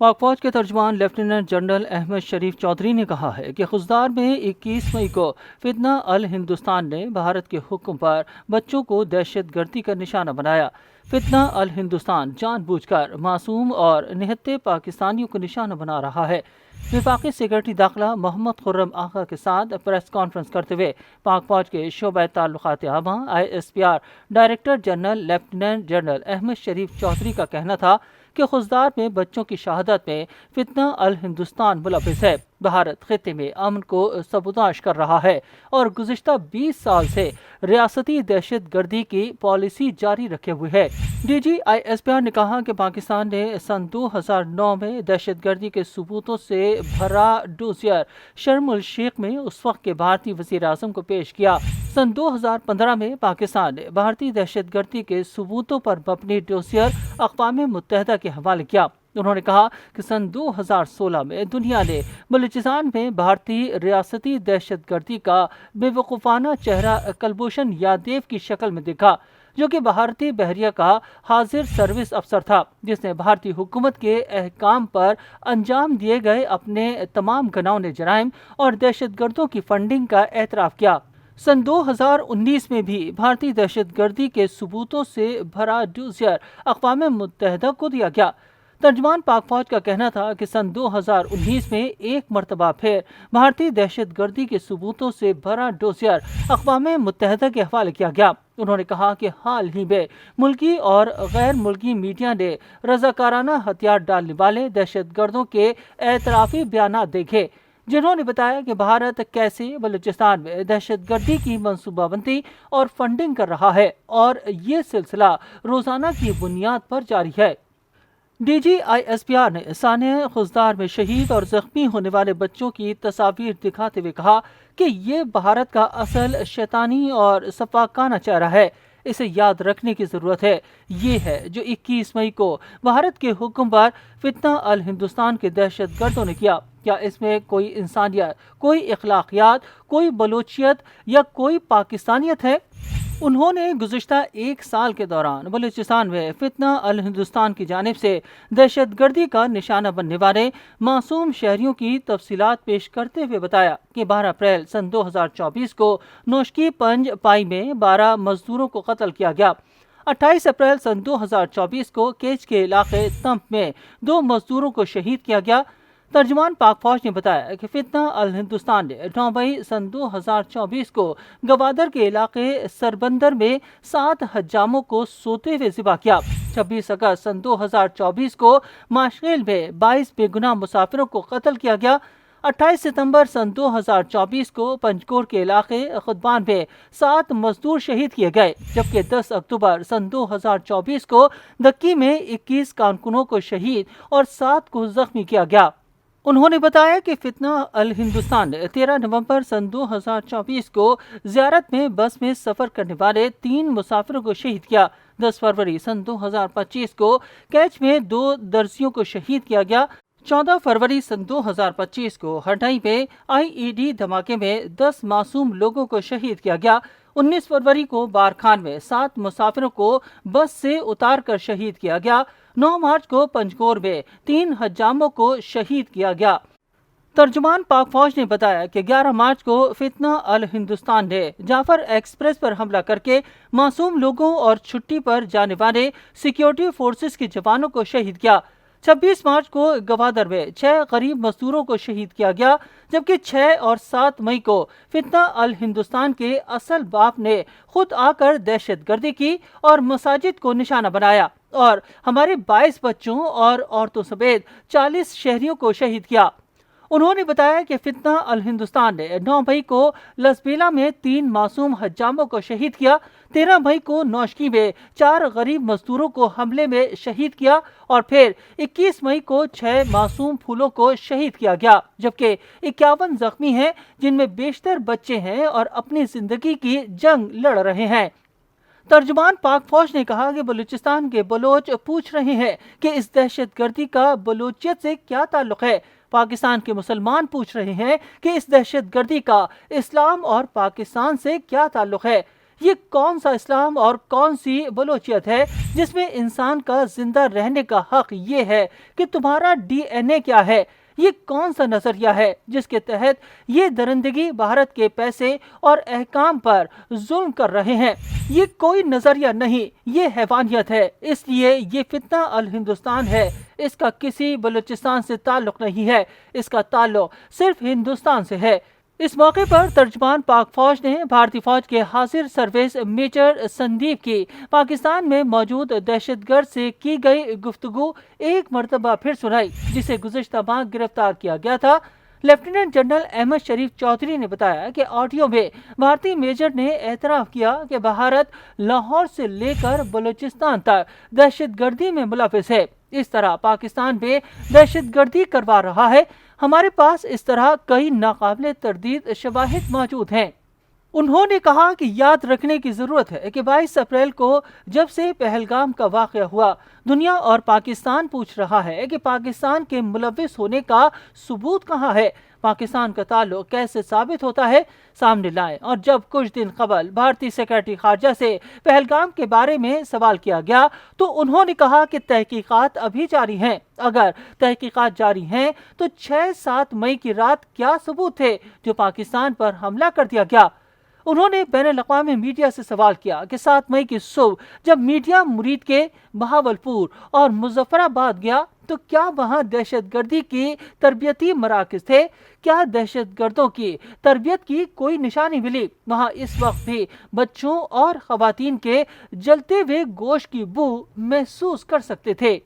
پاک فوج کے ترجمان لیفٹیننٹ جنرل احمد شریف چودھری نے کہا ہے کہ خزدار میں 21 مئی کو فتنہ الہندوستان نے بھارت کے حکم پر بچوں کو دہشت گردی کا نشانہ بنایا۔ فتنہ الہندوستان جان بوجھ کر معصوم اور نہتے پاکستانیوں کو نشانہ بنا رہا ہے۔ وفاقی سیکرٹری داخلہ محمد خرم آغا کے ساتھ پریس کانفرنس کرتے ہوئے پاک فوج کے شعبہ تعلقات عامہ ISPR director general lieutenant general Ahmed Sharif Chaudhry کا کہنا تھا کہ خزدار میں بچوں کی شہادت میں فتنہ الہندوستان ملوث ہے۔ بھارت خطے میں امن کو سبوتاژ کر رہا ہے اور گزشتہ 20 سال سے ریاستی دہشت گردی کی پالیسی جاری رکھے ہوئے ہے۔ DG ISPR نے کہا کہ پاکستان نے سن 2009 میں دہشت گردی کے ثبوتوں سے بھرا ڈوسیئر شرم الشیخ میں اس وقت کے بھارتی وزیر اعظم کو پیش کیا۔ سن 2015 میں پاکستان نے بھارتی دہشت گردی کے ثبوتوں پر مبنی ڈوسیئر اقوام متحدہ کے حوالے کیا۔ انہوں نے کہا کہ سن 2016 میں دنیا نے بلوچستان میں بھارتی ریاستی دہشت گردی کا بے وقوفانہ چہرہ کلبھوشن یادیو کی شکل میں دیکھا، جو کہ بھارتی بحریہ کا حاضر سروس افسر تھا، جس نے بھارتی حکومت کے احکام پر انجام دیے گئے اپنے تمام گھناؤنے جرائم اور دہشت گردوں کی فنڈنگ کا اعتراف کیا۔ سن 2019 میں بھی بھارتی دہشت گردی کے ثبوتوں سے بھرا ڈوسیئر اقوام متحدہ کو دیا گیا۔ ترجمان پاک فوج کا کہنا تھا کہ سن 2019 میں ایک مرتبہ پھر بھارتی دہشت گردی کے ثبوتوں سے بھرا ڈوسیئر اقوام متحدہ کے حوالے کیا گیا۔ انہوں نے کہا کہ حال ہی میں ملکی اور غیر ملکی میڈیا نے رضاکارانہ ہتھیار ڈالنے والے دہشت گردوں کے اعترافی بیانات دیکھے، جنہوں نے بتایا کہ بھارت کیسے بلوچستان میں دہشت گردی کی منصوبہ بندی اور فنڈنگ کر رہا ہے، اور یہ سلسلہ روزانہ کی بنیاد پر جاری ہے۔ DG ISPR نے سانحہ خزدار میں شہید اور زخمی ہونے والے بچوں کی تصاویر دکھاتے ہوئے کہا کہ یہ بھارت کا اصل شیطانی اور سفاکانہ چہرہ ہے۔ اسے یاد رکھنے کی ضرورت ہے۔ یہ ہے جو 21 مئی کو بھارت کے حکم پر فتنہ الہندوستان کے دہشت گردوں نے کیا۔ کیا اس میں کوئی انسانیت، کوئی اخلاقیات، کوئی بلوچیت یا کوئی پاکستانیت ہے؟ انہوں نے گزشتہ ایک سال کے دوران بلوچستان میں فتنہ الہندوستان کی جانب سے دہشت گردی کا نشانہ بننے والے معصوم شہریوں کی تفصیلات پیش کرتے ہوئے بتایا کہ 12 اپریل سن 2024 کو نوشکی پنج پائی میں 12 مزدوروں کو قتل کیا گیا۔ 28 اپریل سن 2024 کو کیچ کے علاقے تمپ میں 2 مزدوروں کو شہید کیا گیا۔ ترجمان پاک فوج نے بتایا کہ فتنہ الہندوستان نے 9 مئی سن 2024 کو گوادر کے علاقے سربندر میں 7 حجاموں کو سوتے ہوئے ذبح کیا۔ 26 اگست سن 2024 کو ماشغیل میں 22 بے گناہ مسافروں کو قتل کیا گیا۔ 28 ستمبر سن 2024 کو پنجکور کے علاقے خدبان میں 7 مزدور شہید کیے گئے، جبکہ 10 اکتوبر سن 2024 کو دکی میں 21 کارکنوں کو شہید اور 7 کو زخمی کیا گیا۔ انہوں نے بتایا کہ فتنہ الہندوستان نے 13 نومبر سن 2024 کو زیارت میں بس میں سفر کرنے والے 3 مسافروں کو شہید کیا۔ 10 فروری سن 2025 کو کیچ میں 2 درزیوں کو شہید کیا گیا۔ 14 فروری سن 2025 کو ہرنائی میں IED دھماکے میں 10 معصوم لوگوں کو شہید کیا گیا۔ 19 فروری کو بارکھان میں 7 مسافروں کو بس سے اتار کر شہید کیا گیا۔ 9 مارچ کو پنجکور میں 3 حجاموں کو شہید کیا گیا۔ ترجمان پاک فوج نے بتایا کہ 11 مارچ کو فتنہ الہندوستان نے جعفر ایکسپریس پر حملہ کر کے معصوم لوگوں اور چھٹی پر جانے والے سیکیورٹی فورسز کے جوانوں کو شہید کیا۔ 26 مارچ کو گوادر میں 6 غریب مزدوروں کو شہید کیا گیا، جبکہ 6 اور 7 مئی کو فتنہ الہندوستان کے اصل باپ نے خود آ کر دہشت گردی کی اور مساجد کو نشانہ بنایا اور ہمارے 22 بچوں اور عورتوں سمیت 40 شہریوں کو شہید کیا۔ انہوں نے بتایا کہ فتنہ الہندوستان نے 9 مئی کو لسبیلا میں 3 معصوم حجاموں کو شہید کیا، 13 مئی کو نوشکی میں 4 غریب مزدوروں کو حملے میں شہید کیا اور پھر 21 مئی کو 6 معصوم پھولوں کو شہید کیا گیا، جبکہ 51 زخمی ہیں، جن میں بیشتر بچے ہیں اور اپنی زندگی کی جنگ لڑ رہے ہیں۔ ترجمان پاک فوج نے کہا کہ بلوچستان کے بلوچ پوچھ رہے ہیں کہ اس دہشت گردی کا بلوچیت سے کیا تعلق ہے۔ پاکستان کے مسلمان پوچھ رہے ہیں کہ اس دہشت گردی کا اسلام اور پاکستان سے کیا تعلق ہے۔ یہ کون سا اسلام اور کون سی بلوچیت ہے جس میں انسان کا زندہ رہنے کا حق یہ ہے کہ تمہارا DNA کیا ہے؟ یہ کون سا نظریہ ہے جس کے تحت یہ درندگی بھارت کے پیسے اور احکام پر ظلم کر رہے ہیں؟ یہ کوئی نظریہ نہیں، یہ حیوانیت ہے۔ اس لیے یہ فتنہ الہندوستان ہے، اس کا کسی بلوچستان سے تعلق نہیں ہے، اس کا تعلق صرف ہندوستان سے ہے۔ اس موقع پر ترجمان پاک فوج نے بھارتی فوج کے حاضر سروس میجر سندیپ کی پاکستان میں موجود دہشت گرد سے کی گئی گفتگو ایک مرتبہ پھر سنائی، جسے گزشتہ ماہ گرفتار کیا گیا تھا۔ لیفٹیننٹ جنرل احمد شریف چودھری نے بتایا کہ آڈیو میں بھارتی میجر نے اعتراف کیا کہ بھارت لاہور سے لے کر بلوچستان تک دہشت گردی میں ملوث ہے، اس طرح پاکستان میں دہشت گردی کروا رہا ہے۔ ہمارے پاس اس طرح کئی ناقابل تردید شواہد موجود ہیں۔ انہوں نے کہا کہ یاد رکھنے کی ضرورت ہے کہ 22 اپریل کو جب سے پہلگام کا واقعہ ہوا، دنیا اور پاکستان پوچھ رہا ہے کہ پاکستان کے ملوث ہونے کا ثبوت کہاں ہے؟ پاکستان کا تعلق کیسے ثابت ہوتا ہے؟ سامنے لائیں۔ اور جب کچھ دن قبل بھارتی سیکرٹری خارجہ سے پہلگام کے بارے میں سوال کیا گیا تو انہوں نے کہا کہ تحقیقات ابھی جاری ہیں۔ اگر تحقیقات جاری ہیں تو 6-7 مئی کی رات کیا ثبوت تھے جو پاکستان پر حملہ کر دیا گیا؟ انہوں نے بین الاقوامی میڈیا سے سوال کیا کہ 7 مئی کی صبح جب میڈیا مرید کے بہاولپور اور مظفر آباد گیا تو کیا وہاں دہشت گردی کی تربیتی مراکز تھے؟ کیا دہشت گردوں کی تربیت کی کوئی نشانی ملی؟ وہاں اس وقت بھی بچوں اور خواتین کے جلتے ہوئے گوشت کی بو محسوس کر سکتے تھے۔